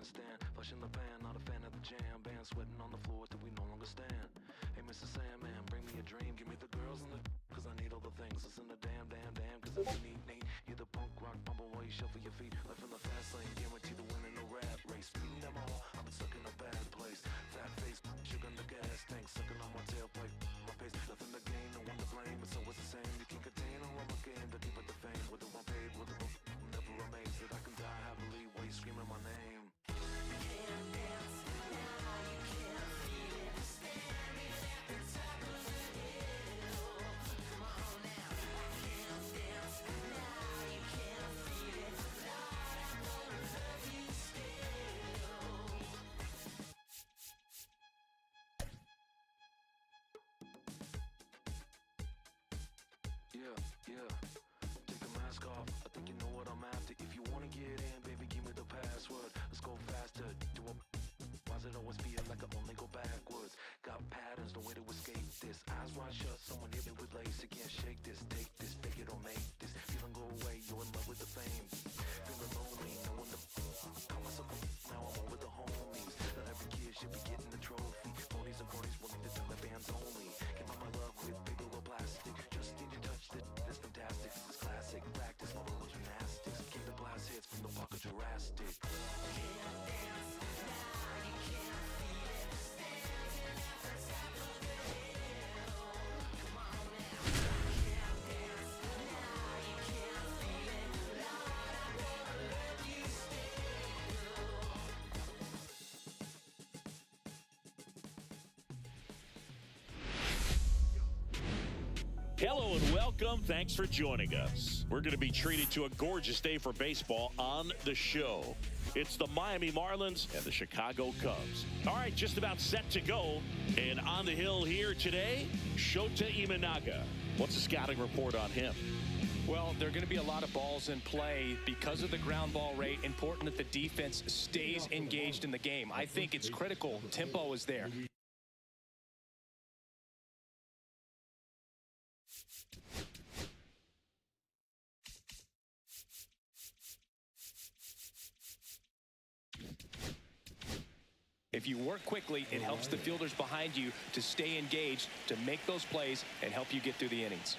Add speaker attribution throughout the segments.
Speaker 1: stand. Flush in the pan, not a fan of the jam. Band sweating on the floor till we no longer stand. Hey, Mr. Sandman, bring me a dream. Give me the girls and the cause I need all the things. Listen to damn, cause if you need, you're the punk rock bumble while you shuffle your feet. Life in the fast lane, guarantee the win in the rap race. Beating them all, I've been stuck in a bad place. Fat face, sugar in the gas tank, sucking on my tailpipe. My pace, nothing to gain, no one to blame. It's always the same. You can't contain or I'm a game to keep it the fame. Whether I'm paid, whether I'm never amazed that I can die happily while you screaming my name. Yeah, take the mask off, I think you know what I'm after. If you wanna get in, baby, give me the password. Let's go faster, why does it always feel like I only go backwards? Got patterns, no way to escape this. Eyes wide shut, someone hit me with lace. You can't shake this, take this, fake it or make this. Feeling go away, you're in love with the fame. Feeling lonely, no one to call myself a now I'm on with the homies. Not every kid should be getting the trophy. Ponies and ponies wanting to turn the fans only. Came out my love with big or plastic. Just need you touched it, it's fantastic. This is classic practice, my role was gymnastics. Keep the blast hits from the park of Jurassic.
Speaker 2: Hello and welcome. Thanks for joining us. We're going to be treated to a gorgeous day for baseball on the show. It's the Miami Marlins and the Chicago Cubs. All right, just about set to go. And on the hill here today, Shota Imanaga. What's the scouting report on him?
Speaker 3: Well, there are going to be a lot of balls in play because of the ground ball rate. Important that the defense stays engaged in the game. I think it's critical. Tempo is there. If you work quickly, it helps the fielders behind you to stay engaged, to make those plays, and help you get through the innings.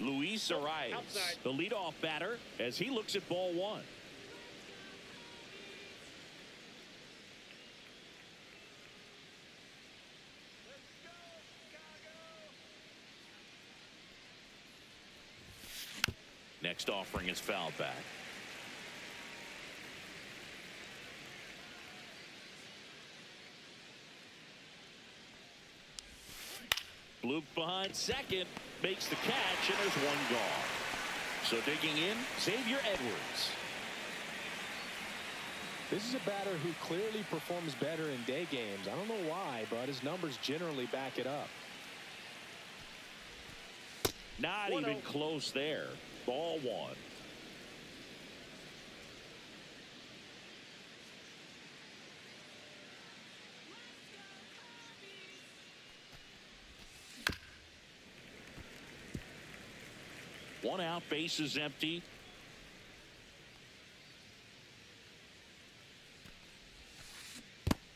Speaker 2: Luis Arias, the leadoff batter, as he looks at ball one. Next offering is foul back. Bloop behind second, makes the catch, and there's one gone. So digging in, Xavier Edwards.
Speaker 3: This is a batter who clearly performs better in day games. I don't know why, but his numbers generally back it up.
Speaker 2: Not even close there. Ball one. One out, base is empty.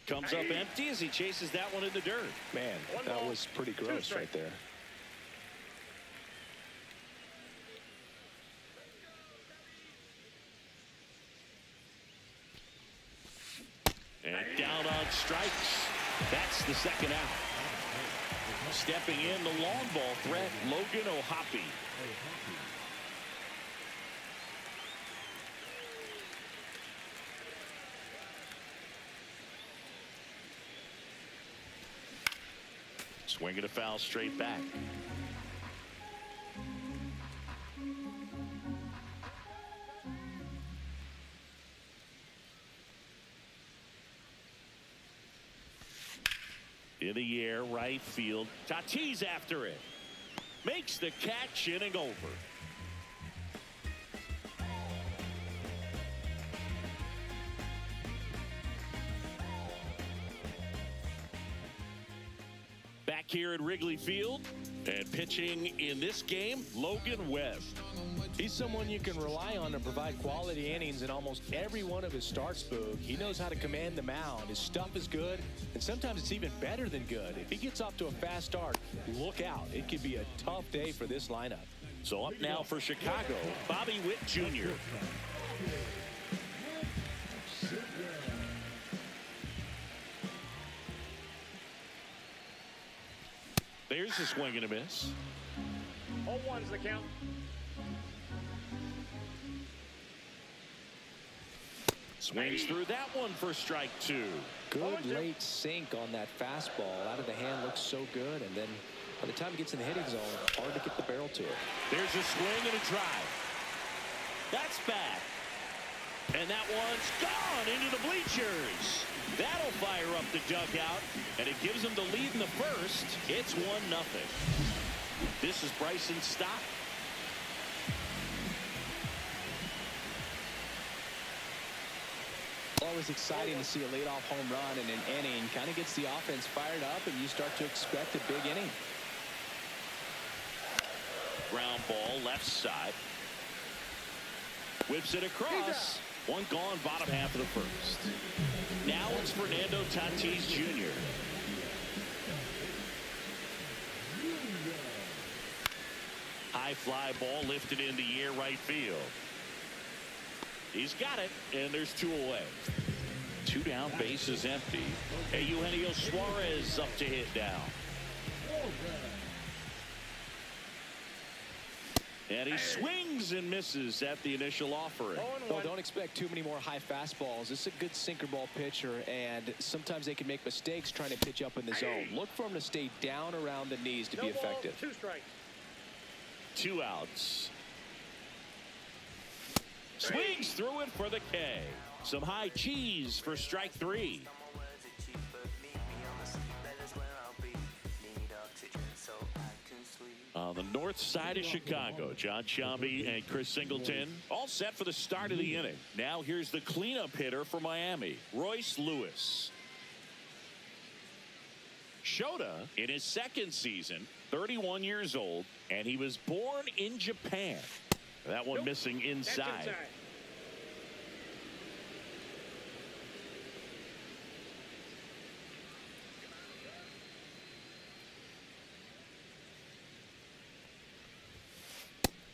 Speaker 2: Comes up empty as he chases that one in the dirt.
Speaker 3: Man, that was pretty gross right there.
Speaker 2: And down on strikes. That's the second out. Stepping in, the long ball threat, Logan O'Hoppe. Swinging a foul straight back. In the air, right field. Tatis after it. Makes the catch, inning over. Back here at Wrigley Field, And pitching in this game, Logan Webb.
Speaker 3: He's someone you can rely on to provide quality innings in almost every one of his starts, Boog. He knows how to command the mound. His stuff is good, and sometimes it's even better than good. If he gets off to a fast start, look out. It could be a tough day for this lineup.
Speaker 2: So up now for Chicago, Bobby Witt Jr. There's a swing and a miss.
Speaker 4: 0-1's the count.
Speaker 2: Swings through that one for strike two.
Speaker 3: Good late sink on that fastball. Out of the hand looks so good, and then by the time it gets in the hitting zone, hard to get the barrel to it.
Speaker 2: There's a swing and a drive. That's back. And that one's gone into the bleachers. That'll fire up the dugout, and it gives them the lead in the first. It's 1-0. This is Bryson Stott.
Speaker 3: Always exciting to see a leadoff home run in an inning. Kind of gets the offense fired up, and you start to expect a big inning.
Speaker 2: Ground ball left side. Whips it across. One gone, bottom half of the first. Now it's Fernando Tatis Jr. High fly ball lifted in the air right field. He's got it, and there's two away. Two down, base is empty. Hey, Eugenio Suarez up to hit now. And he swings and misses at the initial offering.
Speaker 3: Well, don't expect too many more high fastballs. This is a good sinker ball pitcher, and sometimes they can make mistakes trying to pitch up in the zone. Look for him to stay down around the knees to be effective.
Speaker 4: 2 strikes.
Speaker 2: 2 outs. Swings through it for the K. Some high cheese for strike 3. On the north side of Chicago, John Sciambi and Chris Singleton all set for the start of the inning. Now here's the cleanup hitter for Miami, Royce Lewis. Shota in his second season, 31 years old, and he was born in Japan. That one missing inside.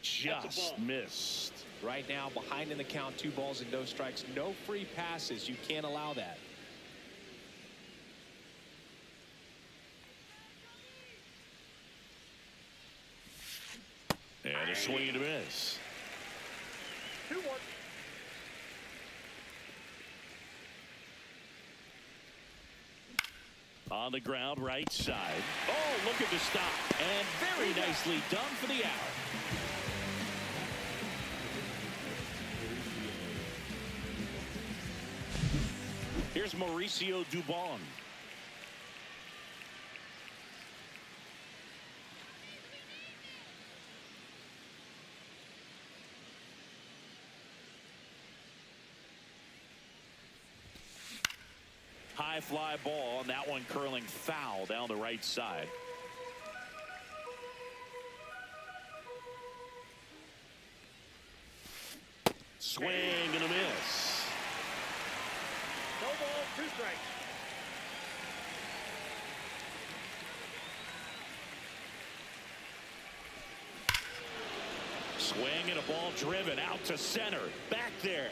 Speaker 2: Just missed.
Speaker 3: Right now, behind in the count, 2 balls and no strikes. No free passes. You can't allow that.
Speaker 2: And a swing and a miss.
Speaker 4: 2-1.
Speaker 2: On the ground, right side. Oh, look at the stop. And very nicely done for the out. Here's Mauricio Dubon. High fly ball, and that one curling foul down the right side. Swing and a miss.
Speaker 4: No ball, 2 strikes.
Speaker 2: Swing and a ball driven out to center. Back there.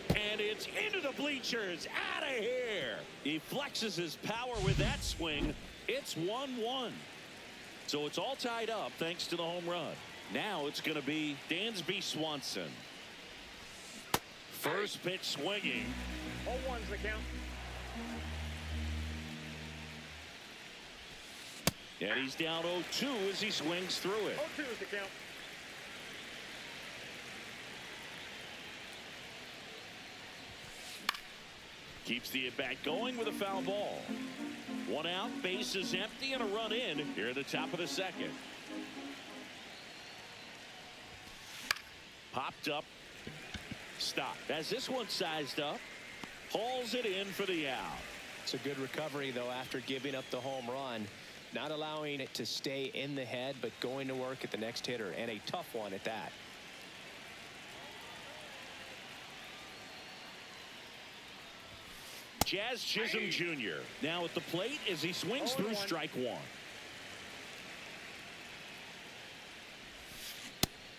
Speaker 2: And it's into the bleachers. Out of here. He flexes his power with that swing. It's 1-1. So it's all tied up thanks to the home run. Now it's going to be Dansby Swanson. First pitch swinging.
Speaker 4: 0-1's the count.
Speaker 2: And he's down 0-2 as he swings through it.
Speaker 4: 0-2's the count.
Speaker 2: Keeps the at-bat going with a foul ball. 1 out, base is empty, and a run in here at the top of the second. Popped up. Stop. As this one sized up, hauls it in for the out.
Speaker 3: It's a good recovery, though, after giving up the home run. not allowing it to stay in the head, but going to work at the next hitter, and a tough one at that.
Speaker 2: Jazz Chisholm Jr. now at the plate as he swings through strike one.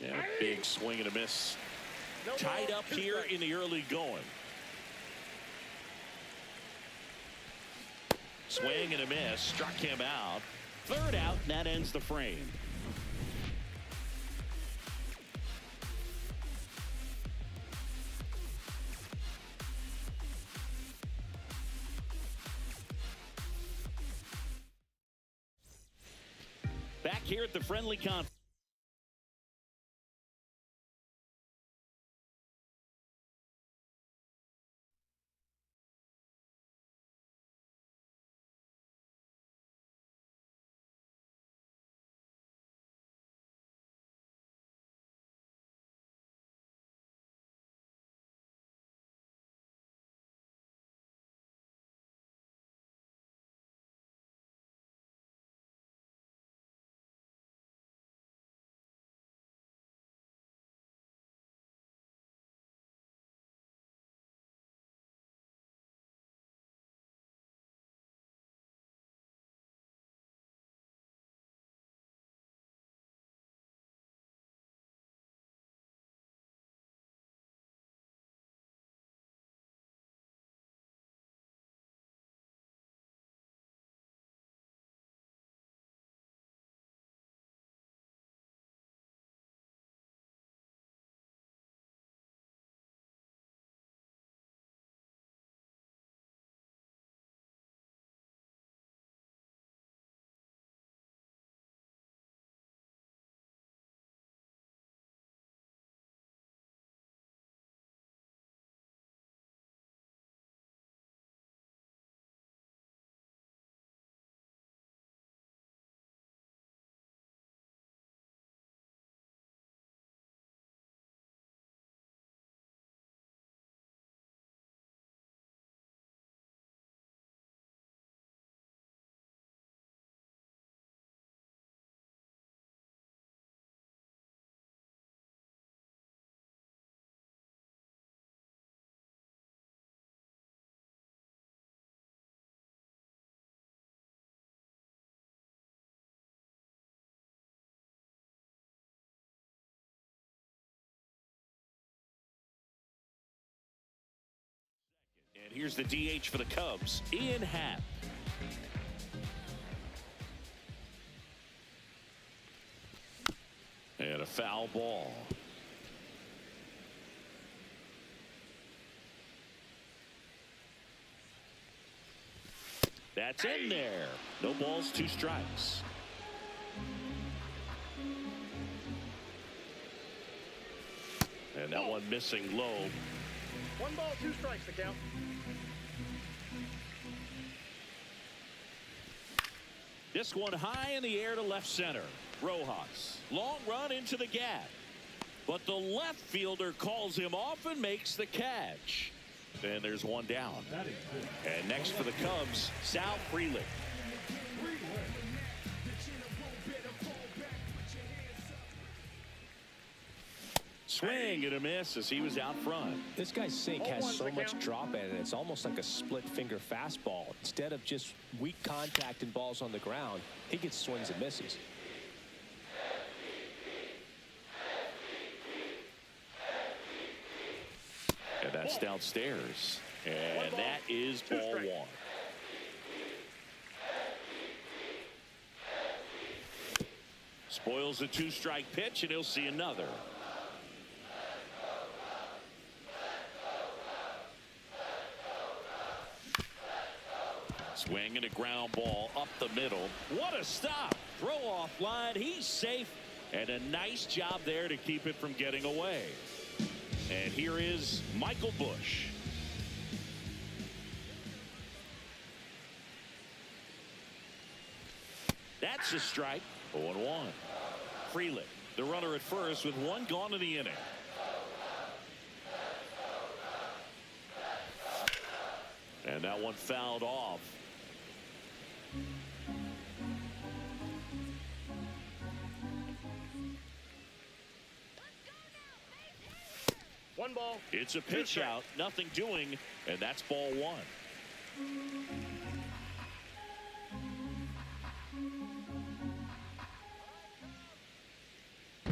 Speaker 2: Yeah, big swing and a miss. Tied up here in the early going. Swing and a miss. Struck him out. Third out, and that ends the frame. Back here at the friendly conference. And here's the DH for the Cubs, Ian Happ. And a foul ball. That's in there. No balls, 2 strikes. And that one missing low.
Speaker 4: 1 ball, 2 strikes to count.
Speaker 2: This one high in the air to left center. Rojas. Long run into the gap. But the left fielder calls him off and makes the catch. And there's one down. And next for the Cubs, Sal Frelick. Swing and a miss as he was out front.
Speaker 3: This guy's sink has so much drop in it. It's almost like a split finger fastball. Instead of just weak contact and balls on the ground, he gets swings and misses.
Speaker 2: And that's downstairs. And that is ball 1. Spoils a 2-strike pitch, and he'll see another. Swing and a ground ball up the middle. What a stop. Throw off line. He's safe. And a nice job there to keep it from getting away. And here is Michael Busch. That's a strike. 0-1. Frelick, the runner at first with 1 gone in the inning. And that one fouled off.
Speaker 4: 1 ball.
Speaker 2: It's a pitch out, nothing doing, and that's ball 1.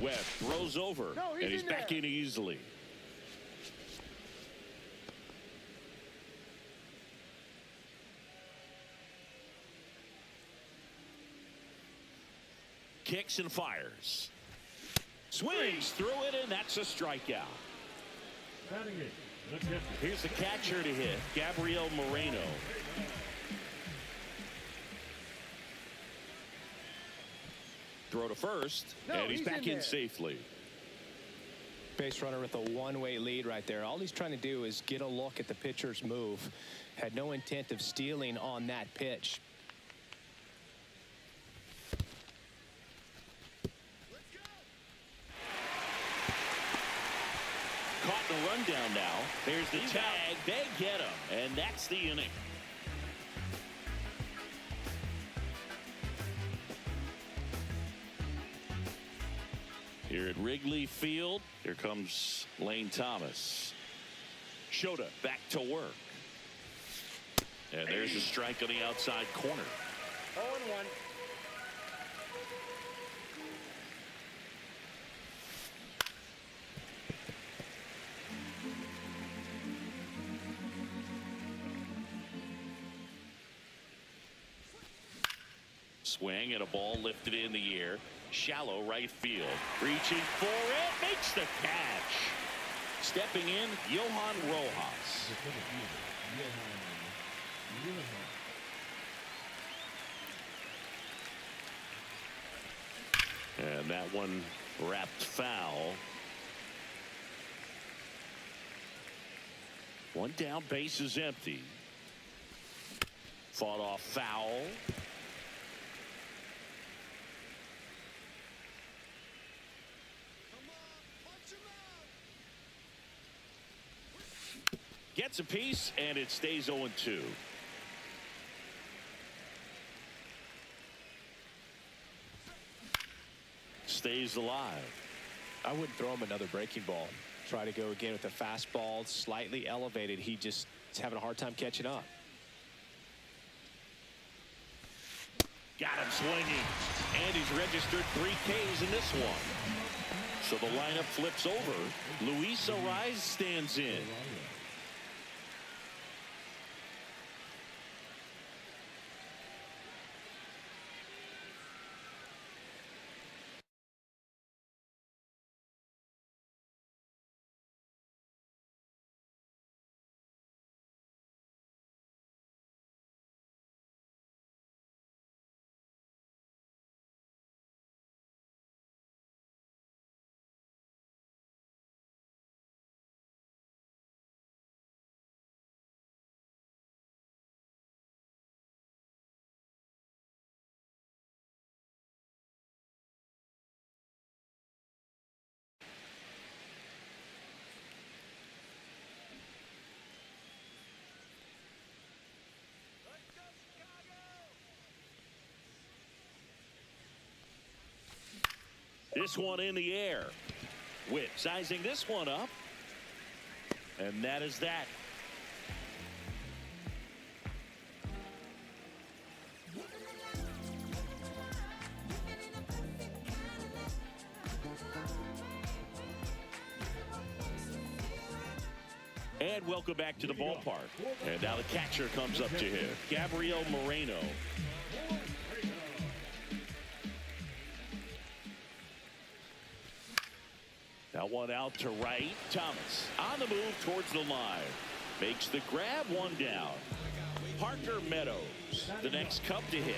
Speaker 2: Webb throws over, and he's back in easily. Kicks and fires. Swings through it, and that's a strikeout. Here's the catcher to hit, Gabriel Moreno. Throw to first, and he's back in safely.
Speaker 3: Base runner with a one-way lead right there. All he's trying to do is get a look at the pitcher's move. Had no intent of stealing on that pitch.
Speaker 2: Caught in a rundown now. There's the tag. They get him, and that's the inning. Here at Wrigley Field, here comes Lane Thomas. Shota back to work. And there's a strike on the outside corner.
Speaker 4: 0-1.
Speaker 2: Swing and a ball lifted in the air. Shallow right field. Reaching for it. Makes the catch. Stepping in, Johan Rojas. And that one wrapped foul. One down, base is empty. Fought off foul. Gets a piece, and it stays 0-2. Stays alive.
Speaker 3: I wouldn't throw him another breaking ball. Try to go again with the fastball, slightly elevated. He just is having a hard time catching up.
Speaker 2: Got him swinging, and he's registered 3 Ks in this one. So the lineup flips over. Luis Arraez stands in. This one in the air. Witt sizing this one up. And that is that. And welcome back to the ballpark. And now the catcher comes up to him, Gabriel Moreno. Now one out to right. Thomas on the move towards the line. Makes the grab, one down. Parker Meadows, the next Cub to hit.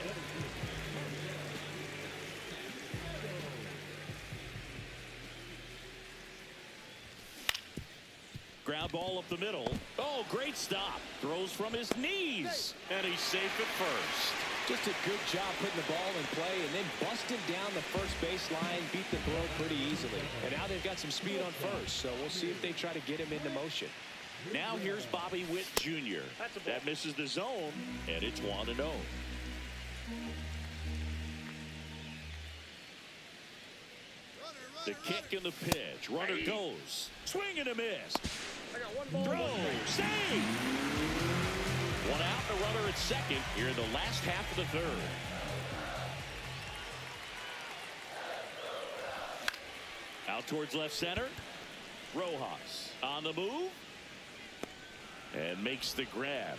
Speaker 2: Ground ball up the middle. Oh, great stop. Throws from his knees. And he's safe at first.
Speaker 3: Just a good job putting the ball in play and then busted down the first baseline, beat the throw pretty easily. And now they've got some speed on first, so we'll see if they try to get him into motion.
Speaker 2: Now here's Bobby Witt Jr. That misses the zone, and it's 1-0. The kick and the pitch. Runner goes. Swing and a miss.
Speaker 4: I got one ball.
Speaker 2: Throw. Save. One out and a runner at second here in the last half of the third. Out towards left center. Rojas on the move. And makes the grab.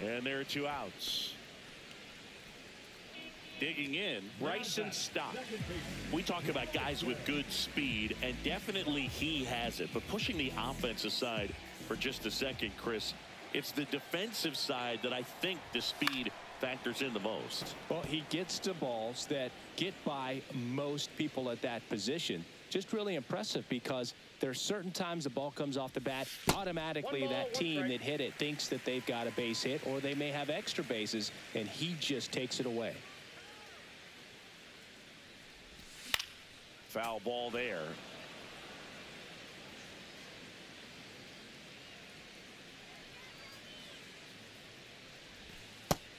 Speaker 2: And there are 2 outs. Digging in, Bryson Stott. We talk about guys with good speed, and definitely he has it. But pushing the offense aside for just a second, Chris, it's the defensive side that I think the speed factors in the most.
Speaker 3: Well, he gets to balls that get by most people at that position. Just really impressive because there are certain times the ball comes off the bat, automatically that team that hit it thinks that they've got a base hit, or they may have extra bases, and he just takes it away.
Speaker 2: Foul ball there.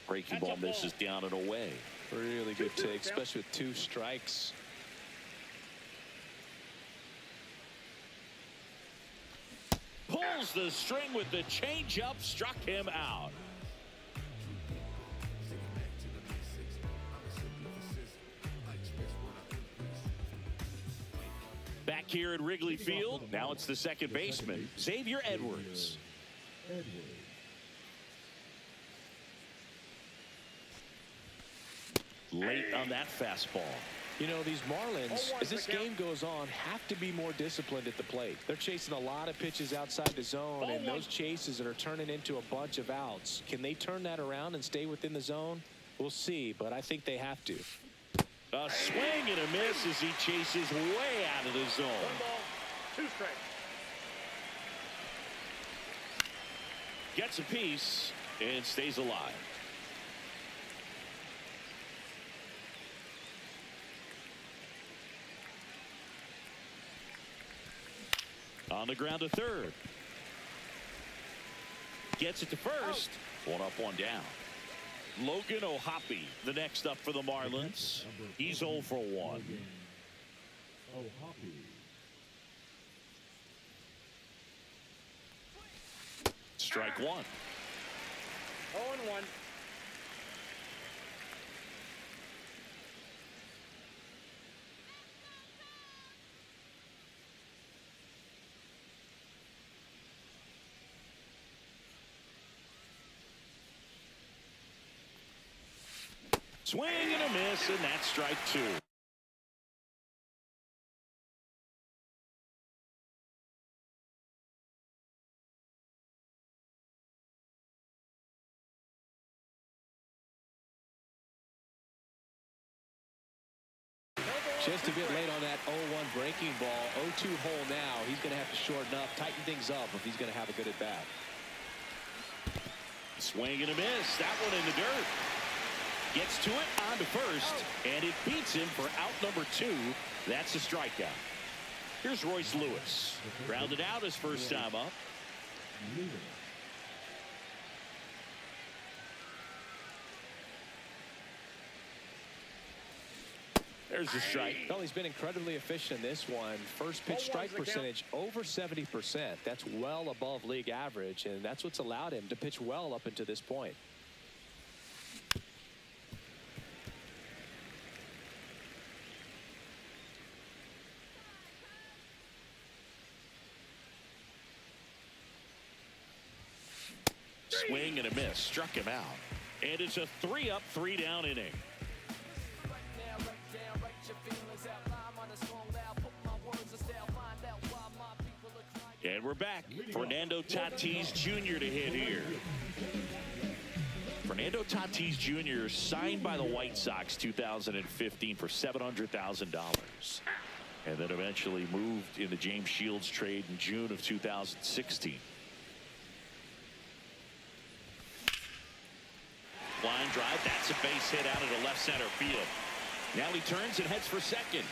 Speaker 2: Breaking ball misses down and away.
Speaker 3: Really good take, especially with 2 strikes.
Speaker 2: Pulls the string with the changeup, struck him out. Back here at Wrigley Field, now it's the second baseman, Xavier Edwards. Late on that fastball.
Speaker 3: You know, these Marlins, as this game goes on, have to be more disciplined at the plate. They're chasing a lot of pitches outside the zone, and those chases that are turning into a bunch of outs. Can they turn that around and stay within the zone? We'll see, but I think they have to.
Speaker 2: A swing and a miss as he chases way out of the zone.
Speaker 4: 1 ball, 2 strikes.
Speaker 2: Gets a piece and stays alive. On the ground to third. Gets it to first. 1 up, 1 down. Logan O'Hoppe, the next up for the Marlins. He's 0 for 1. Strike 1.
Speaker 4: 0-1.
Speaker 2: Swing and a miss, and that's strike 2.
Speaker 3: Just a bit late on that 0-1 breaking ball. 0-2 hole now. He's going to have to shorten up, tighten things up if he's going to have a good at bat.
Speaker 2: Swing and a miss. That one in the dirt. Gets to it on to first, and it beats him for out number 2. That's a strikeout. Here's Royce Lewis. Grounded out his first time up. There's the strike.
Speaker 3: Well, he's been incredibly efficient in this one. First pitch strike percentage over 70%. That's well above league average, and that's what's allowed him to pitch well up until this point.
Speaker 2: Swing and a miss. Struck him out. And it's a 3-up, 3-down inning. And we're back. Fernando Tatis Jr. to hit here. Fernando Tatis Jr. signed by the White Sox 2015 for $700,000. And then eventually moved in the James Shields trade in June of 2016. Line drive, that's a base hit out of the left center field. Now he turns and heads for second.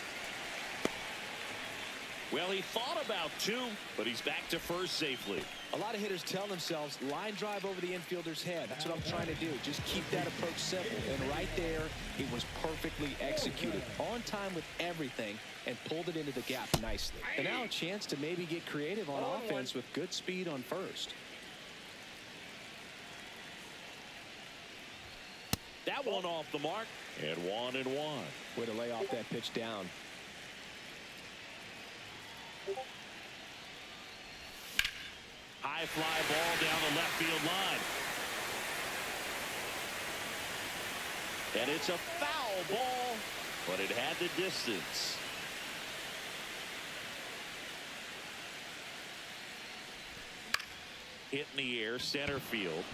Speaker 2: Well, he thought about 2, but he's back to first safely.
Speaker 3: A lot of hitters tell themselves, line drive over the infielder's head. That's what I'm trying to do. Just keep that approach simple. And right there, it was perfectly executed. On time with everything and pulled it into the gap nicely. And now a chance to maybe get creative on offense with good speed on first.
Speaker 2: That one off the mark. And 1-1.
Speaker 3: Way to lay off that pitch down.
Speaker 2: High fly ball down the left field line. And it's a foul ball, but it had the distance. Hit in the air, center field.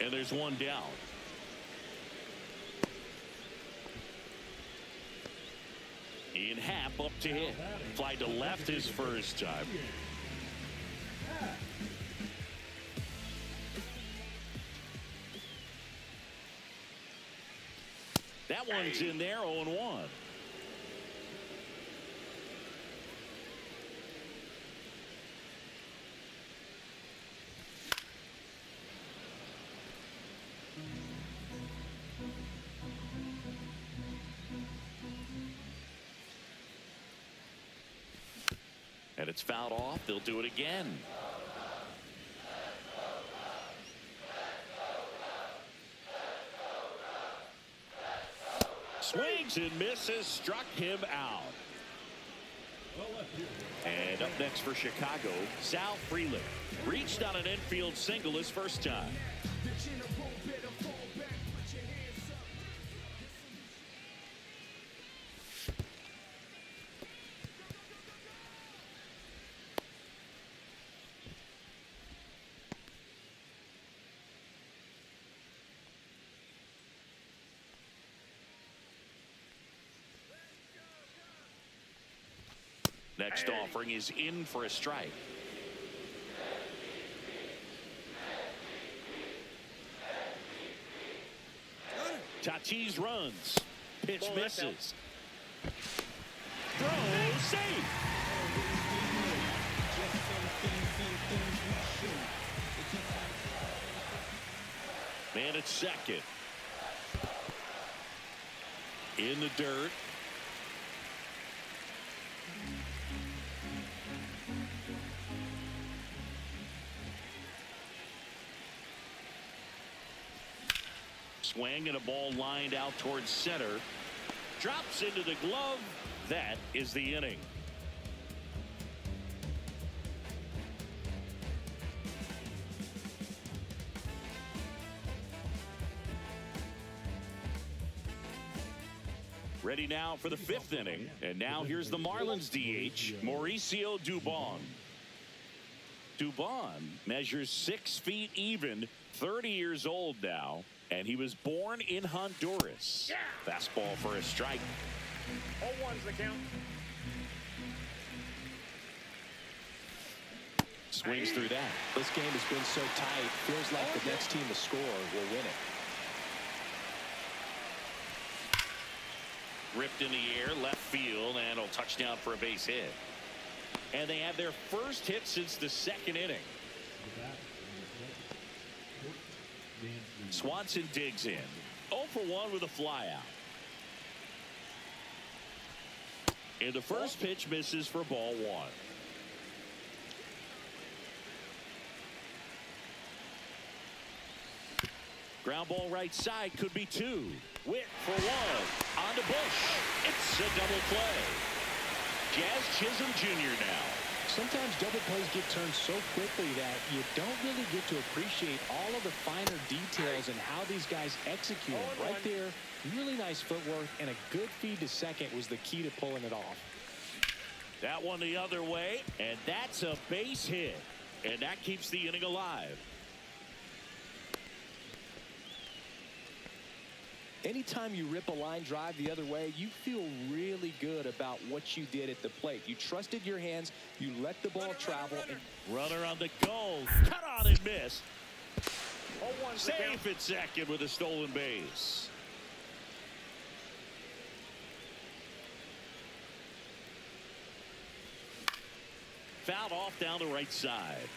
Speaker 2: And there's one down. Ian Happ up to hit. Fly to left his first time. That one's in there, 0-1. And it's fouled off. They'll do it again. Swings and misses. Struck him out. And up next for Chicago, Sal Freeland. Reached on an infield single his first time. Next offering is in for a strike. Tatis runs. Pitch misses. Throw safe. Man at second. In the dirt. Swing and a ball lined out towards center. Drops into the glove. That is the inning. Ready now for the 5th inning. And now here's the Marlins DH, Mauricio Dubon. Dubon measures 6 feet even, 30 years old now. And he was born in Honduras.
Speaker 4: Yeah.
Speaker 2: Fastball for a strike.
Speaker 4: 0-1's the count.
Speaker 2: Swings through that.
Speaker 3: This game has been so tight. Feels like the next team to score will win it.
Speaker 2: Ripped in the air, left field, and a touchdown for a base hit. And they have their first hit since the 2nd inning. Swanson digs in. 0 for 1 with a flyout. And the first pitch misses for ball 1. Ground ball right side, could be 2. Witt for 1. On to Bush. It's a double play. Jazz Chisholm Jr. now.
Speaker 3: Sometimes double plays get turned so quickly that you don't really get to appreciate all of the finer details and how these guys execute. Right there, really nice footwork, and a good feed to second was the key to pulling it off.
Speaker 2: That one the other way, and that's a base hit. And that keeps the inning alive.
Speaker 3: Anytime you rip a line drive the other way, you feel really good about what you did at the plate. You trusted your hands, you let the ball travel. And
Speaker 2: runner on the goal. Cut on and miss. Safe at second with a stolen base. fouled off down the right side.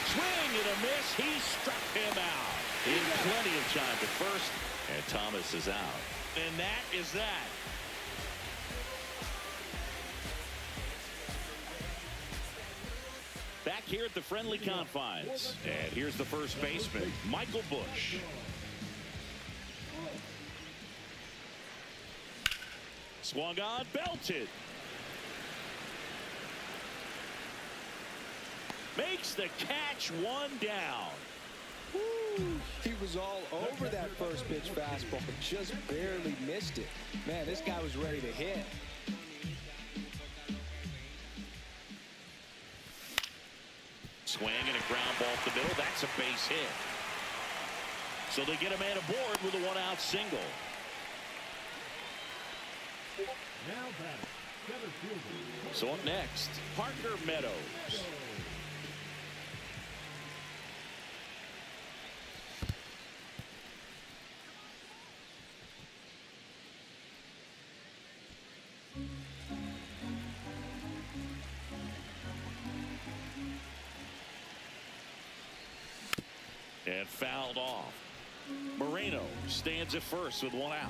Speaker 2: Swing and a miss. He struck him out. In plenty of time to first, and Thomas is out. And that is that. Back here at the friendly confines. And here's the first baseman, Michael Bush. Swung on, belted. Makes the catch, one down.
Speaker 3: Woo. He was all over that first pitch fastball, just barely missed it. Man, this guy was ready to hit.
Speaker 2: Swing and a ground ball up the middle. That's a base hit. So they get a man aboard with a one-out single.
Speaker 5: Now batter, center fielder.
Speaker 2: So up next, Parker Meadows. And fouled off. Moreno stands at first with one out.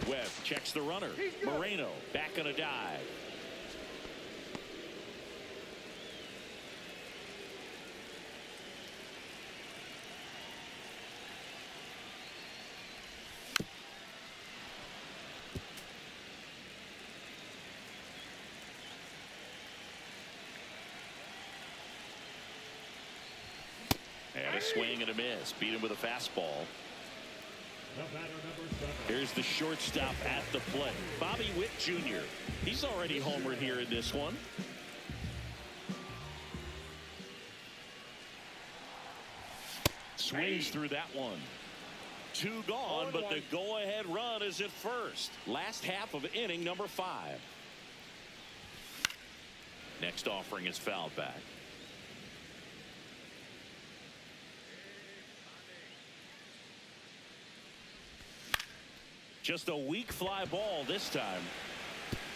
Speaker 2: Webb checks the runner. Moreno back on a dive. And a swing and a miss. Beat him with a fastball.
Speaker 5: The batter, number 7.
Speaker 2: Here's the shortstop at the plate, Bobby Witt Jr. He's already homered here in this one. Swings through that one. 2 gone, but the go-ahead run is at first. Last half of inning number 5. Next offering is fouled back. Just a weak fly ball this time.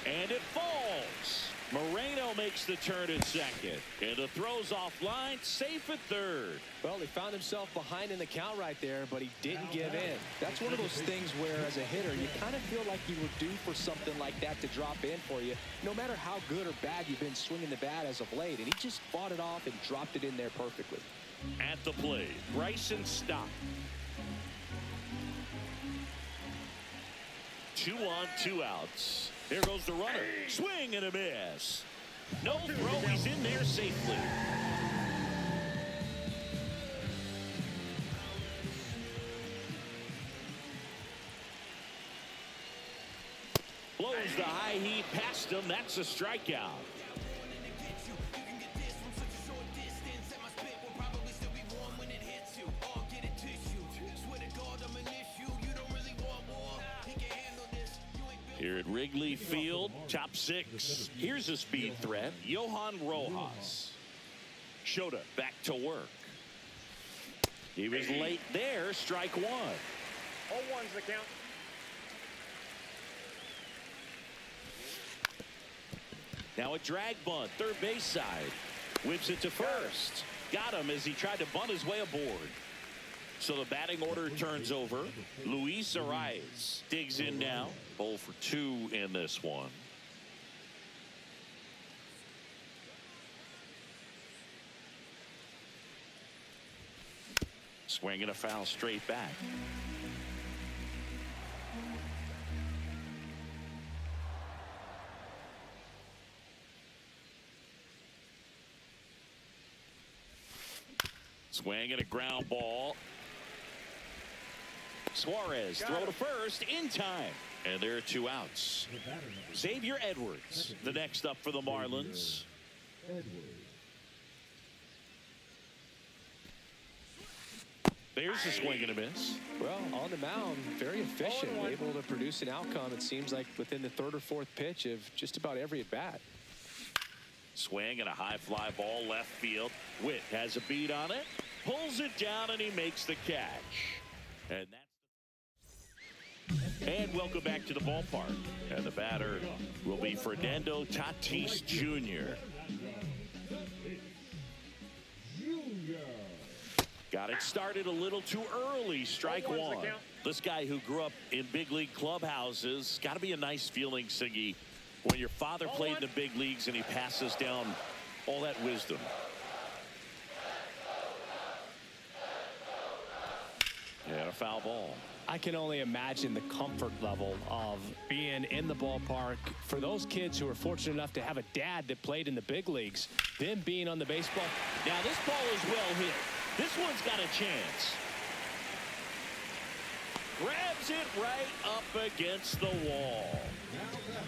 Speaker 2: And it falls. Moreno makes the turn at second. And the throw's offline, safe at third.
Speaker 3: Well, he found himself behind in the count right there, but he didn't give in. That's one of those things where, as a hitter, you kind of feel like you were due for something like that to drop in for you, no matter how good or bad you've been swinging the bat as of late. And he just fought it off and dropped it in there perfectly.
Speaker 2: At the plate, Bryson Stott. 2 on, 2 outs. There goes the runner. Swing and a miss. No throw. He's in there safely. Blows the high heat past him. That's a strikeout. Here at Wrigley Field, top 6. Here's a speed threat, Johan Rojas. Shota back to work. He was late there, strike 1.
Speaker 4: 0-1's the count.
Speaker 2: Now a drag bunt, third base side. Whips it to first. Got him as he tried to bunt his way aboard. So the batting order turns over. Luis Arias digs in now. 0 for 2 in this one. Swinging a foul straight back. Swinging a ground ball. Suarez throw to first in time. And there are 2 outs. Xavier Edwards, the next up for the Marlins. There's a swing and a miss.
Speaker 3: Well, on the mound, very efficient, able to produce an outcome, it seems like, within the third or fourth pitch of just about every at-bat.
Speaker 2: Swing and a high fly ball left field. Witt has a beat on it, pulls it down, and he makes the catch. And welcome back to the ballpark. And the batter will be Fernando Tatis Jr. Got it started a little too early. Strike one. This guy who grew up in big league clubhouses, got to be a nice feeling, Siggy, when your father played in the big leagues and he passes down all that wisdom. And a foul ball.
Speaker 3: I can only imagine the comfort level of being in the ballpark for those kids who are fortunate enough to have a dad that played in the big leagues, them being on the baseball.
Speaker 2: Now this ball is well hit. This one's got a chance. Grabs it right up against the wall.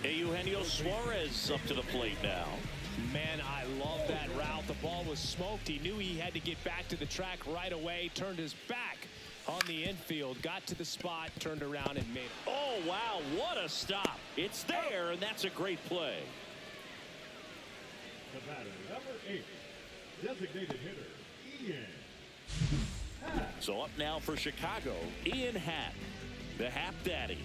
Speaker 2: Eugenio Suarez up to the plate now.
Speaker 3: Man, I love that route. The ball was smoked. He knew he had to get back to the track right away. Turned his back on the infield. Got to the spot. Turned around and made it.
Speaker 2: Oh, wow. What a stop. It's there, and that's a great play.
Speaker 5: The batter, number 8, designated hitter, Ian.
Speaker 2: So up now for Chicago, Ian Happ, the Happ Daddy.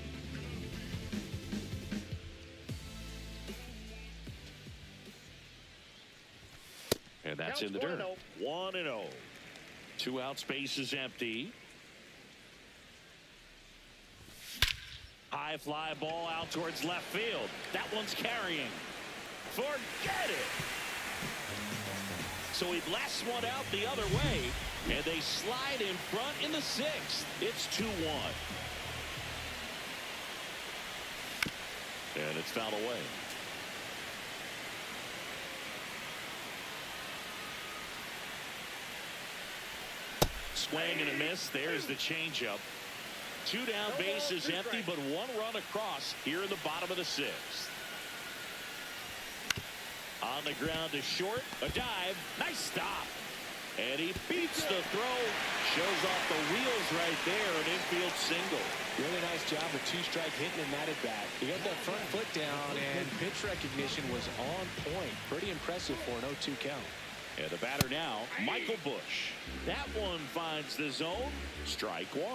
Speaker 2: And that's in the dirt. 1-0. 2 out, space is empty. High fly ball out towards left field. That one's carrying. Forget it. So he blasts one out the other way, and they slide in front in the 6th. It's 2-1. And it's fouled away. Swing and a miss. There's the changeup. 2 down, bases empty, but 1 run across here in the bottom of the 6th. On the ground to short, a dive, nice stop. And he beats the throw, shows off the wheels right there, an infield single.
Speaker 3: Really nice job with 2-strike hitting in that at bat. He got that front foot down, and pitch recognition was on point. Pretty impressive for an 0-2 count.
Speaker 2: And the batter now, Michael Busch. That one finds the zone, strike 1.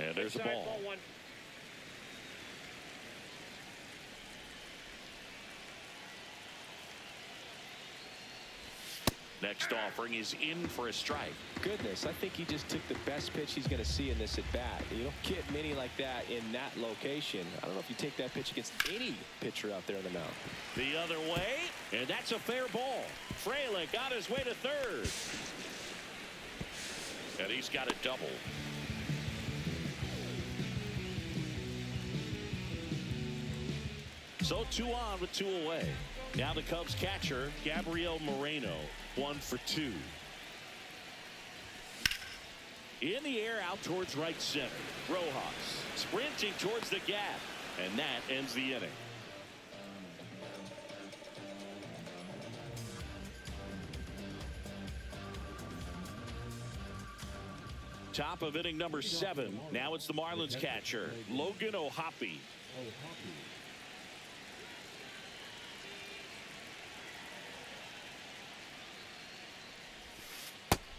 Speaker 2: And there's the ball. Next offering is in for a strike.
Speaker 3: Goodness, I think he just took the best pitch he's going to see in this at bat. You don't get many like that in that location. I don't know if you take that pitch against any pitcher out there in the mound.
Speaker 2: The other way, and that's a fair ball. Frelick got his way to third. And he's got a double. So 2 on with 2 away. Now the Cubs catcher, Gabriel Moreno, 1 for 2. In the air out towards right center. Rojas sprinting towards the gap. And that ends the inning. Top of inning number 7. Now it's the Marlins catcher, Logan O'Hoppe.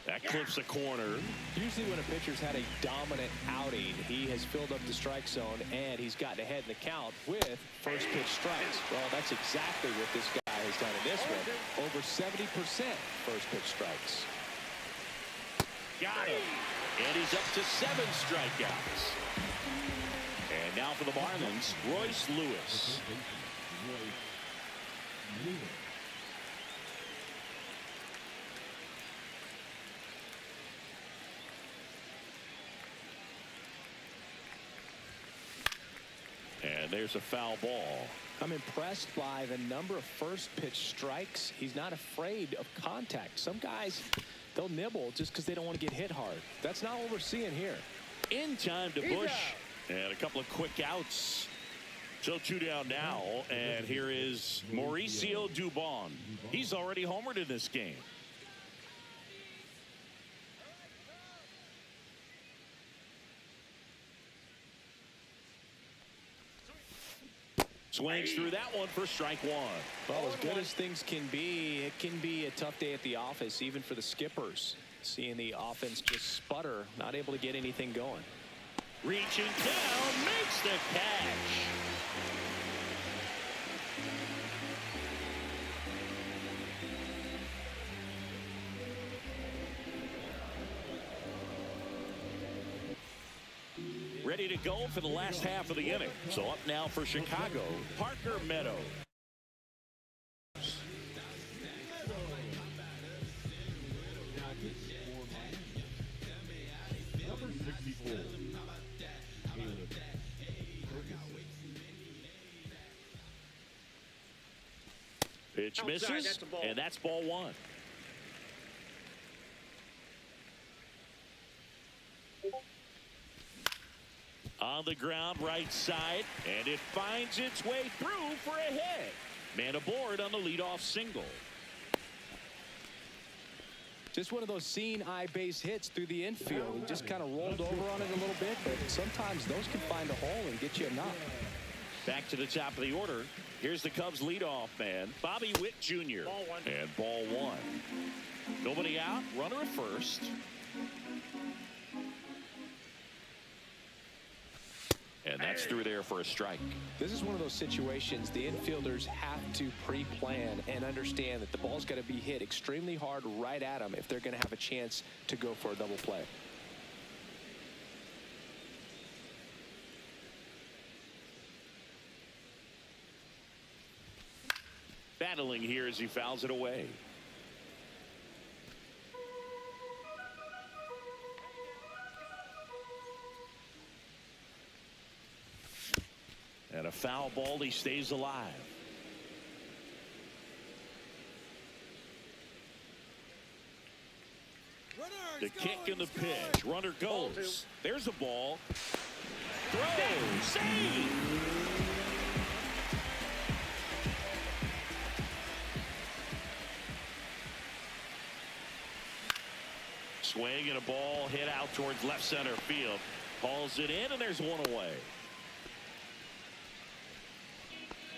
Speaker 2: That clips the corner.
Speaker 3: Usually when a pitcher's had a dominant outing, he has filled up the strike zone and he's gotten ahead in the count with first pitch strikes. Well, that's exactly what this guy has done in this one. Over 70% first pitch strikes.
Speaker 2: Got him. And he's up to 7 strikeouts. And now for the Marlins, Royce Lewis. And there's a foul ball.
Speaker 3: I'm impressed by the number of first pitch strikes. He's not afraid of contact. Some guys, they'll nibble just because they don't want to get hit hard. That's not what we're seeing here.
Speaker 2: In time to Busch. And a couple of quick outs. So 2 down now. And here is Mauricio Dubon. He's already homered in this game. Swings through that one for strike one.
Speaker 3: Well, as good as things can be, it can be a tough day at the office, even for the skippers. Seeing the offense just sputter, not able to get anything going.
Speaker 2: Reaching down, makes the catch. Ready to go for the last half of the inning. So up now for Chicago, Parker Meadows.
Speaker 5: Number 64.
Speaker 2: Pitch
Speaker 4: Outside,
Speaker 2: misses,
Speaker 4: that's a ball.
Speaker 2: and that's ball one. On the ground, right side, and it finds its way through for a hit. Man aboard on the leadoff single.
Speaker 3: Just one of those seeing eye base hits through the infield. He just kind of rolled over on it a little bit, but sometimes those can find a hole and get you a knock.
Speaker 2: Back to the top of the order. Here's the Cubs leadoff man, Bobby Witt Jr.
Speaker 4: Ball one.
Speaker 2: And ball one. Nobody out, runner at first. And that's through there for a strike.
Speaker 3: This is one of those situations the infielders have to pre-plan and understand that the ball's got to be hit extremely hard right at them if they're going to have a chance to go for a double play.
Speaker 2: Battling here as he fouls it away. And a foul ball, he stays alive. The kick and the pitch. Runner goes. There's a ball. Throw. Save. Swing and a ball hit out towards left center field. Hauls it in, and there's one away.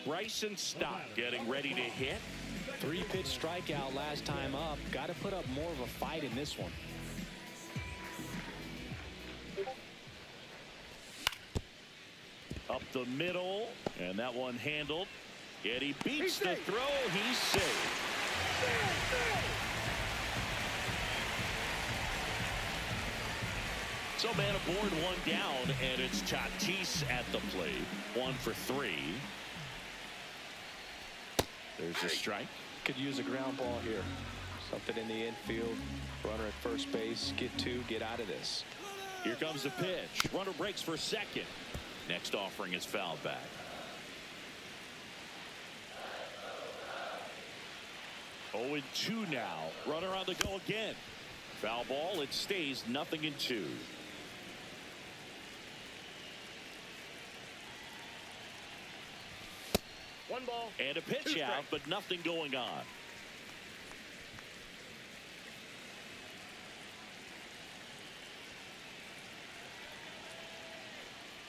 Speaker 2: Bryson Stott getting ready to hit.
Speaker 3: 3-pitch strikeout last time up. Got to put up more of a fight in this one.
Speaker 2: Up the middle, and that one handled. Yet he beats the throw. He's safe. So man aboard, one down, and it's Tatis at the plate. 1 for 3. There's a strike.
Speaker 3: Could use a ground ball here. Something in the infield. Runner at first base. Get 2. Get out of this.
Speaker 2: Here comes the pitch. Runner breaks for second. Next offering is fouled back. Oh, and 2 now. Runner on the go again. Foul ball. It stays 0-2.
Speaker 4: One ball.
Speaker 2: And a pitch out, but nothing going on.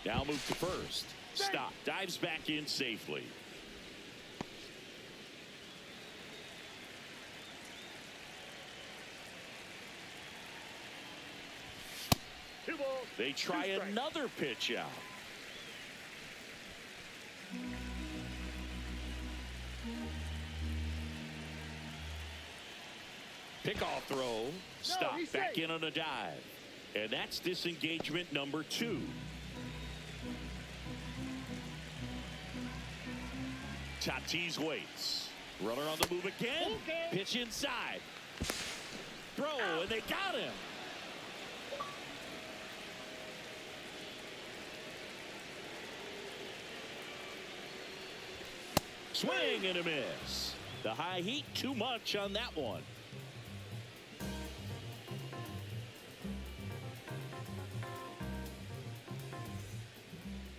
Speaker 2: Now move to first. Stop. Dives back in safely.
Speaker 4: Two balls.
Speaker 2: They try another pitch out. Pickoff throw. Stop. Back in on a dive. And that's disengagement number 2. Tatis waits. Runner on the move again. Pitch inside. Throw, and they got him. Swing and a miss. The high heat, too much on that one.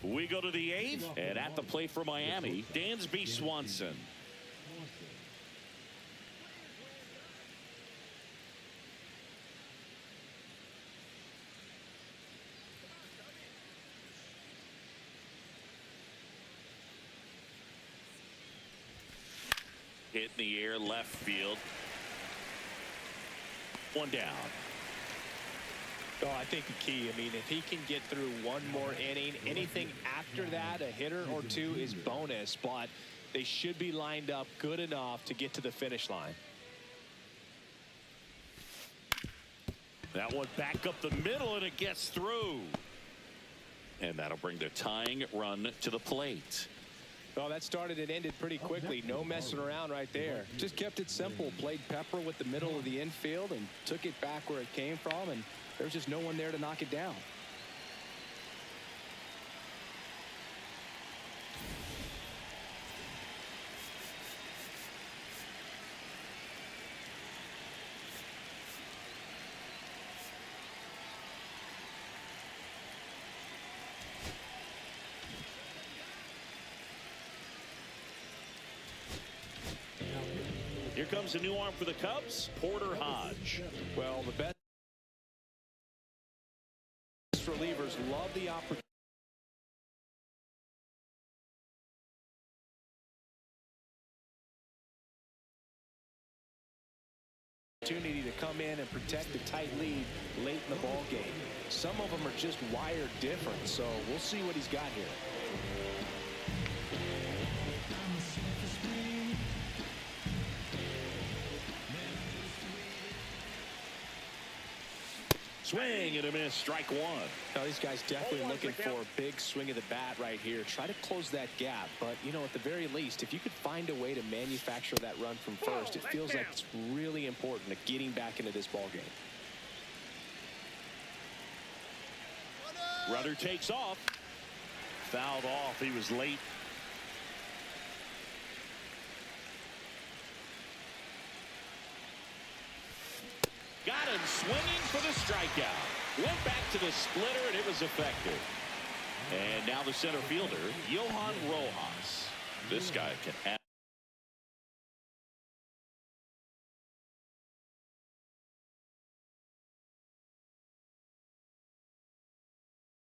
Speaker 2: We go to the 8th, and at the plate for Miami, Dansby Swanson. hit in the air, left field. One down.
Speaker 3: Oh, I think the key, I mean, if he can get through one more inning, anything after that, a hitter or two is bonus, but they should be lined up good enough to get to the finish line.
Speaker 2: That one back up the middle, and it gets through. And that'll bring the tying run to the plate.
Speaker 3: Well, that started and ended pretty quickly. No messing around right there. Just kept it simple. Played pepper with the middle of the infield and took it back where it came from, and there's just no one there to knock it down.
Speaker 2: Here comes a new arm for the Cubs, Porter Hodge.
Speaker 3: Well, the best relievers love the opportunity to come in and protect the tight lead late in the ball game. Some of them are just wired different, so we'll see what he's got here.
Speaker 2: Swing and a miss, strike one.
Speaker 3: Now, these guys definitely looking for a big swing of the bat right here. Try to close that gap, but, you know, at the very least, if you could find a way to manufacture that run from first, it feels like it's really important to getting back into this ball game.
Speaker 2: Runner takes off. Fouled off. He was late. Got him swinging for the strikeout. Went back to the splitter, and it was effective. And now the center fielder, Johan Rojas. This guy can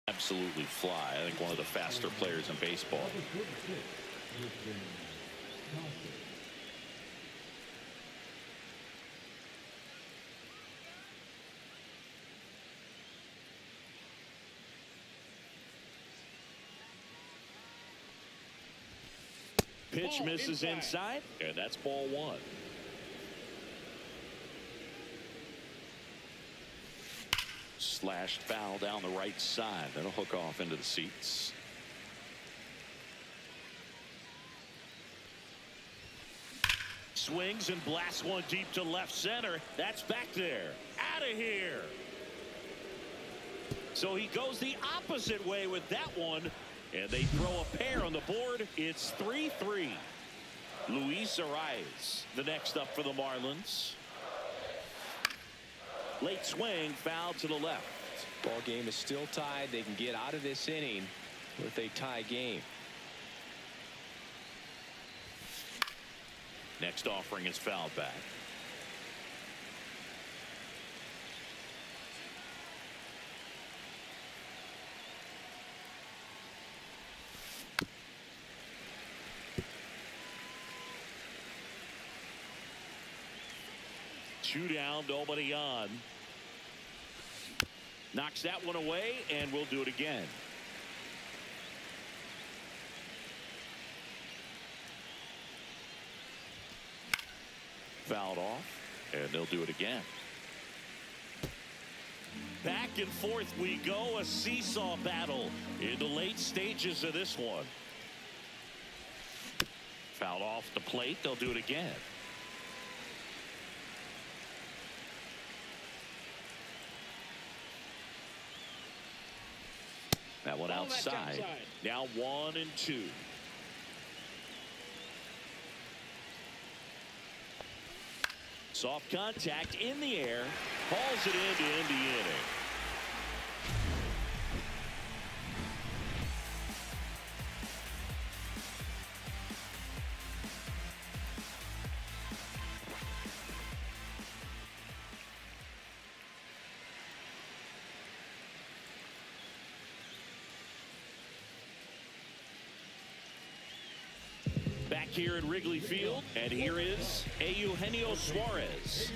Speaker 2: absolutely fly. I think one of the faster players in baseball. Pitch misses inside, and that's ball one. Slashed foul down the right side. That'll hook off into the seats. Swings and blasts one deep to left center. That's back there. Out of here. So he goes the opposite way with that one. And they throw a pair on the board. It's 3-3. Luis Arias, the next up for the Marlins. Late swing, foul to the left.
Speaker 3: Ball game is still tied. They can get out of this inning with a tie game.
Speaker 2: Next offering is fouled back. Two down, nobody on. Knocks that one away, and we'll do it again. Fouled off, and they'll do it again. Back and forth we go, a seesaw battle in the late stages of this one. Fouled off the plate, they'll do it again. That one outside. Now 1-2. Soft contact in the air. Hauls it in to end the inning. Back here at Wrigley Field, and here is Eugenio Suarez.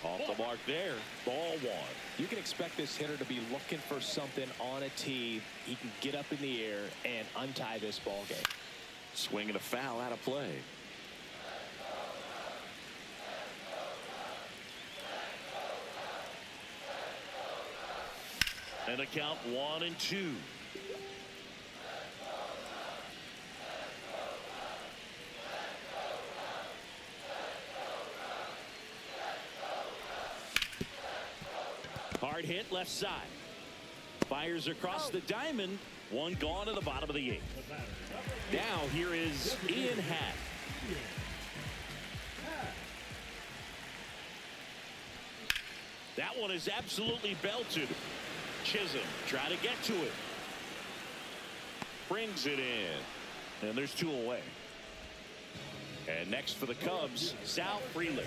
Speaker 2: Off the mark there, ball one.
Speaker 3: You can expect this hitter to be looking for something on a tee. He can get up in the air and untie this ball game.
Speaker 2: Swing and a foul out of play. And a count 1-2. Hard hit left side. Fires across the diamond. One gone to the bottom of the eighth. Now here is Ian Happ. That one is absolutely belted. Chisholm try to get to it. Brings it in. And there's two away. And next for the Cubs, Sal Frelick.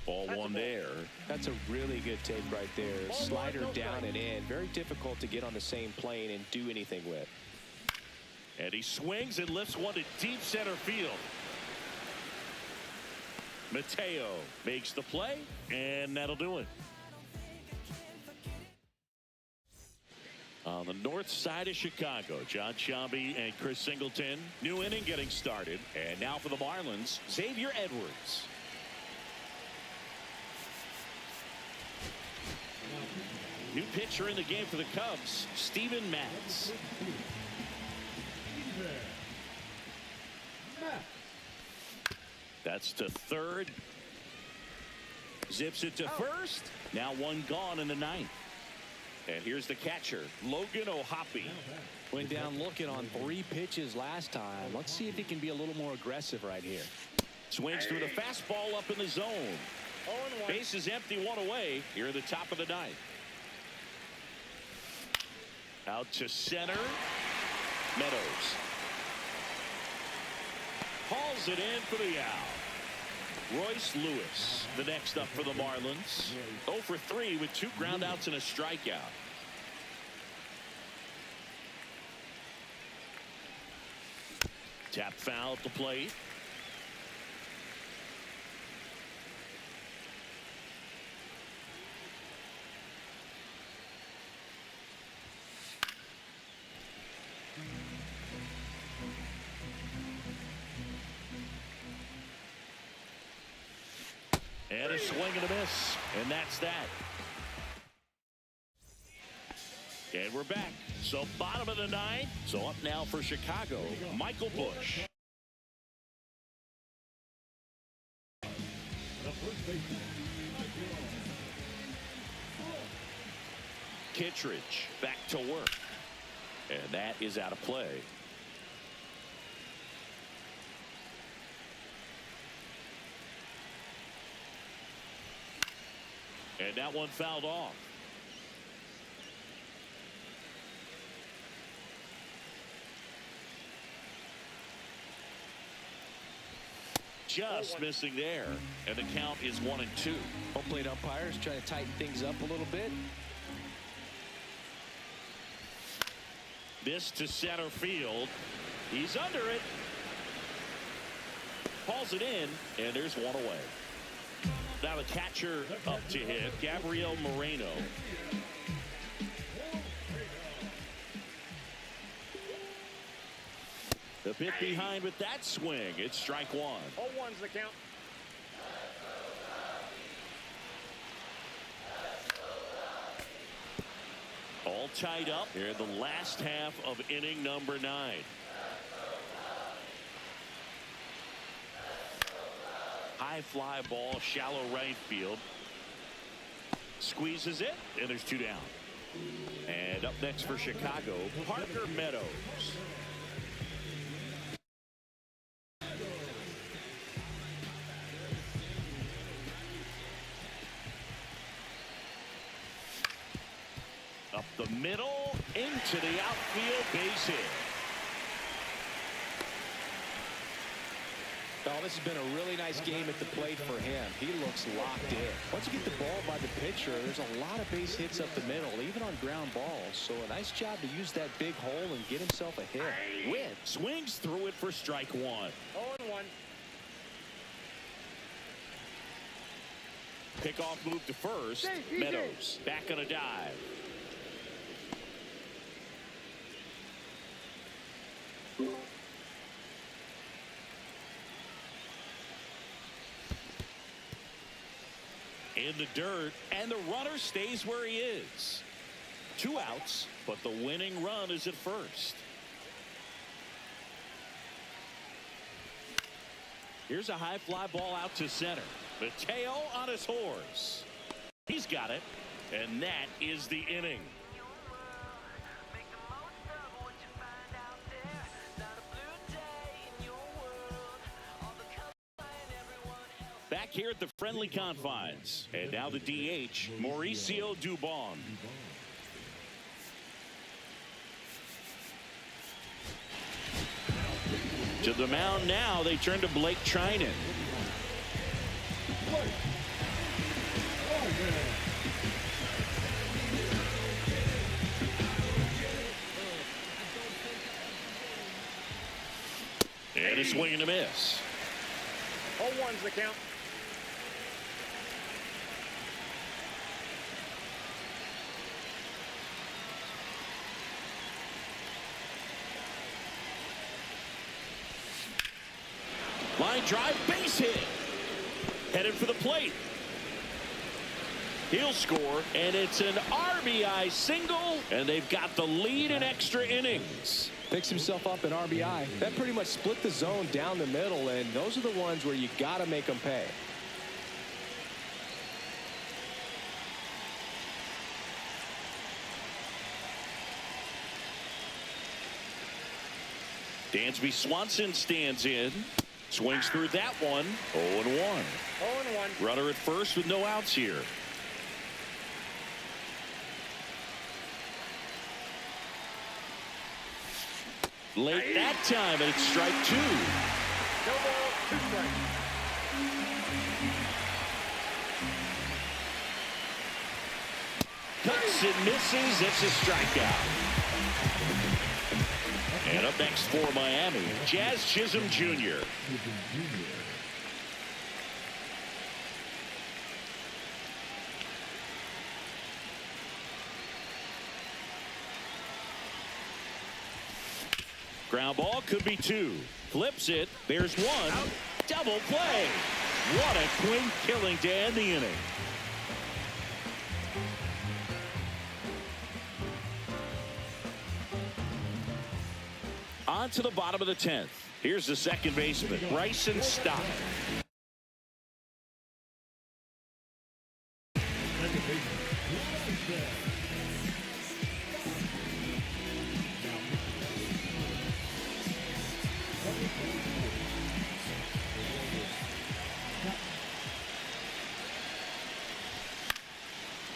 Speaker 2: Ball one there.
Speaker 3: That's a really good take right there. Slider down and in. Very difficult to get on the same plane and do anything with.
Speaker 2: And he swings and lifts one to deep center field. Mateo makes the play, and that'll do it. On the north side of Chicago, John Sciambi and Chris Singleton. New inning getting started. And now for the Marlins, Xavier Edwards. New pitcher in the game for the Cubs, Steven Matz. That's to third. Zips it to first. Now one gone in the ninth. And here's the catcher, Logan O'Hoppe.
Speaker 3: Went down looking on 3 pitches last time. Let's see if he can be a little more aggressive right here.
Speaker 2: Swings through the fastball up in the zone. Base is empty, one away here at the top of the ninth. Out to center. Meadows. Hauls it in for the out. Royce Lewis, the next up for the Marlins. 0 for 3 with 2 groundouts and a strikeout. Tap foul at the plate. And a swing and a miss. And that's that. And we're back. So bottom of the ninth. So up now for Chicago, Michael Busch. Kittredge back to work. And that is out of play. And that one fouled off. Just missing there. And the count is 1-2.
Speaker 3: Home plate umpires trying to tighten things up a little bit.
Speaker 2: This to center field. He's under it. Hauls it in, and there's one away. Now the catcher up to hit, Gabriel Moreno. The bit behind with that swing. It's strike one.
Speaker 4: 0-1's the count.
Speaker 2: All tied up here in the last half of inning number 9. High fly ball, shallow right field. Squeezes it, and there's 2 down. And up next for Chicago, Parker Meadows. Up the middle, into the outfield, base hit.
Speaker 3: Oh, this has been a really nice game at the plate for him. He looks locked in. Once you get the ball by the pitcher, there's a lot of base hits up the middle, even on ground balls. So a nice job to use that big hole and get himself a hit.
Speaker 2: Witt swings through it for strike one.
Speaker 4: 0-1.
Speaker 2: Pickoff move to first. Meadows back on a dive. In the dirt, and the runner stays where he is. 2 outs, but the winning run is at first. Here's a high fly ball out to center. Mateo on his horse. He's got it, and that is the inning. Back here at the friendly confines. And now the DH, Mauricio Dubon. To the mound now, they turn to Blake Trinan. And a swing and a miss.
Speaker 4: 0-1's the count.
Speaker 2: Line drive, base hit. Headed for the plate. He'll score, and it's an RBI single, and they've got the lead in extra innings.
Speaker 3: Picks himself up an RBI. That pretty much split the zone down the middle, and those are the ones where you got to make them pay.
Speaker 2: Dansby Swanson stands in. Swings through that one. 0-1.
Speaker 4: 0-1.
Speaker 2: Runner at first with no outs here. Late that time, and it's strike 2.
Speaker 4: No ball, 2 strikes.
Speaker 2: Cuts and misses. It's a strikeout. And up next for Miami, Jazz Chisholm Jr. Ground ball could be 2. Flips it. There's 1. Double play. What a clean killing to end the inning. On to the bottom of the 10th. Here's the second baseman, Bryson Stott.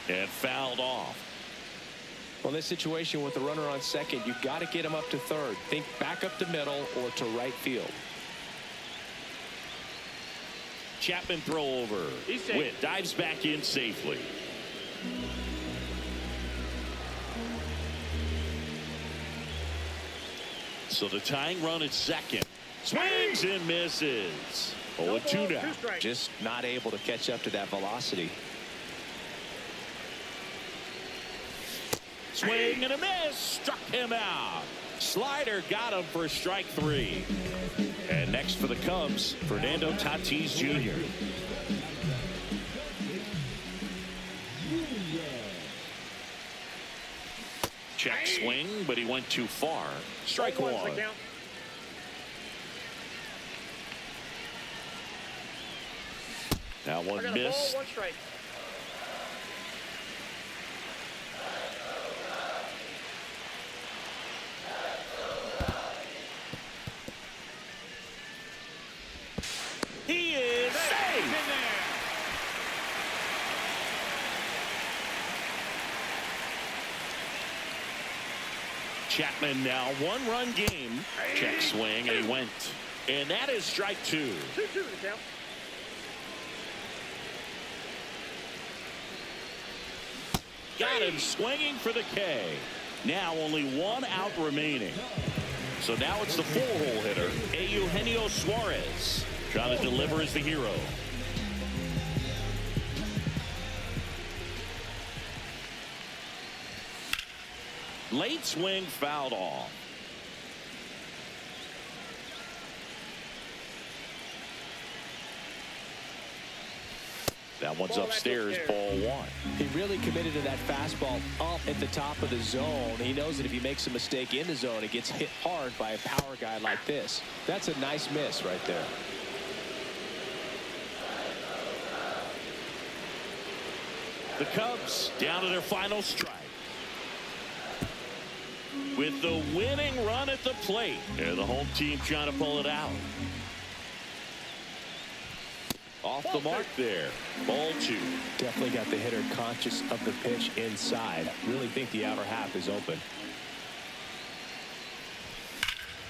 Speaker 2: And fouled off.
Speaker 3: Well, in this situation with the runner on second, you've got to get him up to third. Think back up the middle or to right field.
Speaker 2: Chapman throw over. Witt dives back in safely. So the tying run at second. Swings and misses. 0-2 now.
Speaker 3: Just not able to catch up to that velocity.
Speaker 2: Swing and a miss. Struck him out. Slider got him for strike 3. And next for the Cubs, Fernando Tatis Jr. Check swing, but he went too far. Strike 1. That one missed. Chapman now. One-run game. Check swing, and he went. And that is strike 2.
Speaker 4: 2-2 the count.
Speaker 2: Got him swinging for the K. Now only one out remaining. So now it's the 4-hole hitter, Eugenio Suarez, trying to deliver as the hero. Late swing fouled off. That one's upstairs, ball 1.
Speaker 3: He really committed to that fastball up at the top of the zone. He knows that if he makes a mistake in the zone, it gets hit hard by a power guy like this. That's a nice miss right there.
Speaker 2: The Cubs down to their final strike. With the winning run at the plate. And the home team trying to pull it out. Off the mark there. Ball 2.
Speaker 3: Definitely got the hitter conscious of the pitch inside. Really think the outer half is open.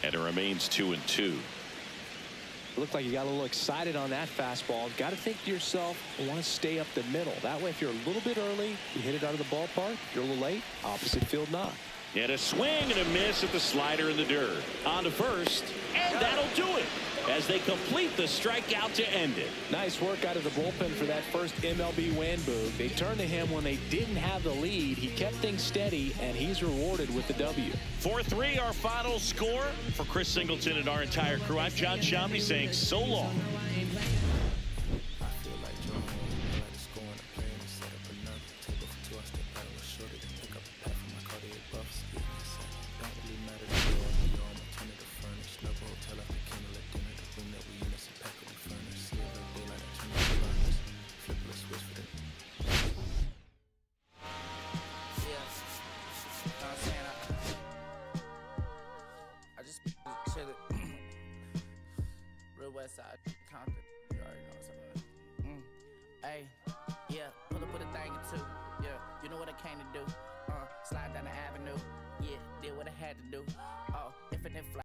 Speaker 2: And it remains 2-2.
Speaker 3: Looked like you got a little excited on that fastball. Got to think to yourself, I want to stay up the middle. That way, if you're a little bit early, you hit it out of the ballpark. If you're a little late, opposite field knock.
Speaker 2: And a swing and a miss at the slider in the dirt. On to first, and that'll do it as they complete the strikeout to end it.
Speaker 3: Nice work out of the bullpen for that first MLB win, Boog. They turned to him when they didn't have the lead. He kept things steady, and he's rewarded with the W.
Speaker 2: 4-3, our final score. For Chris Singleton and our entire crew, I'm John Shamney saying so long.
Speaker 6: Real West Side Compton.